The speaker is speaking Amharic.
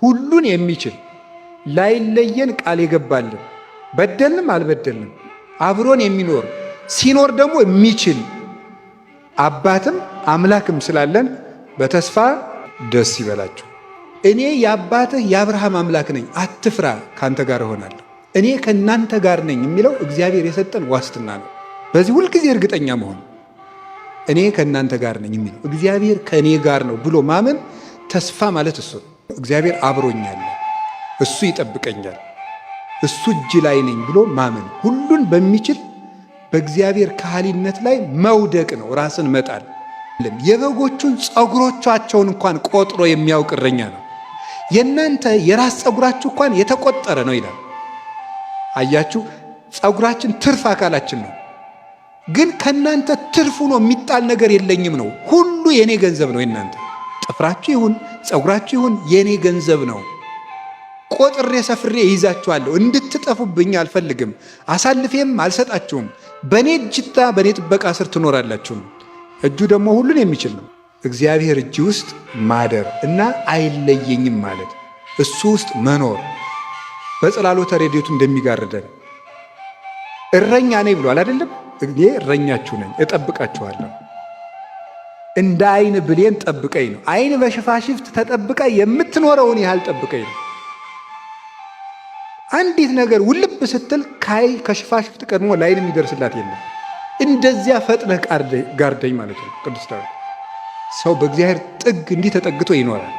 ሁሉን የሚችል ላይለየን ቃል የገባልን በደልንም አልበደልንም አብሮን የሚኖር ሲኖር ደግሞ የሚችል አባትም አምላክም ስላለን በተስፋ ደስ ይበላችሁ። እኔ የአባትህ የአብርሃም አምላክ ነኝ፣ አትፍራ፣ ካንተ ጋር እሆናለሁ፣ እኔ ከእናንተ ጋር ነኝ የሚለው እግዚአብሔር የሰጠን ዋስትና ነው። በዚህ ሁልጊዜ እርግጠኛ መሆን እኔ ከእናንተ ጋር ነኝ የሚለው እግዚአብሔር ከእኔ ጋር ነው ብሎ ማመን ተስፋ ማለት እሱ ነው። እግዚአብሔር አብሮኛል፣ እሱ ይጠብቀኛል፣ እሱ እጅ ላይ ነኝ ብሎ ማመን ሁሉን በሚችል በእግዚአብሔር ካህሊነት ላይ መውደቅ ነው፣ ራስን መጣል። የበጎቹን ፀጉሮቻቸውን እንኳን ቆጥሮ የሚያውቅ እረኛ ነው። የእናንተ የራስ ፀጉራችሁ እንኳን የተቆጠረ ነው ይላል። አያችሁ፣ ፀጉራችን ትርፍ አካላችን ነው። ግን ከእናንተ ትርፉ ነው የሚጣል ነገር የለኝም ነው። ሁሉ የኔ ገንዘብ ነው። የእናንተ ጥፍራችሁ ይሁን ፀጉራችሁ ይሁን የኔ ገንዘብ ነው። ቆጥሬ ሰፍሬ ይዛችኋለሁ። እንድትጠፉብኝ አልፈልግም፣ አሳልፌም አልሰጣችሁም። በእኔ እጅታ በእኔ ጥበቃ ስር ትኖራላችሁ። እጁ ደግሞ ሁሉን የሚችል ነው። እግዚአብሔር እጅ ውስጥ ማደር እና አይለየኝም ማለት እሱ ውስጥ መኖር በጽላሎተ ረድኤቱ እንደሚጋርደን እረኛ ነኝ ብሏል አይደለም? እኔ እረኛችሁ ነኝ፣ እጠብቃችኋለሁ። እንደ አይን ብሌን ጠብቀኝ ነው። አይን በሽፋሽፍት ተጠብቃ የምትኖረውን ያህል ጠብቀኝ ነው። አንዲት ነገር ውልብ ስትል ከሽፋሽፍት ቀድሞ ላይን የሚደርስላት የለም። እንደዚያ ፈጥነህ ጋርደኝ ማለት ነው። ቅዱስ ዳዊት ሰው በእግዚአብሔር ጥግ እንዲህ ተጠግቶ ይኖራል።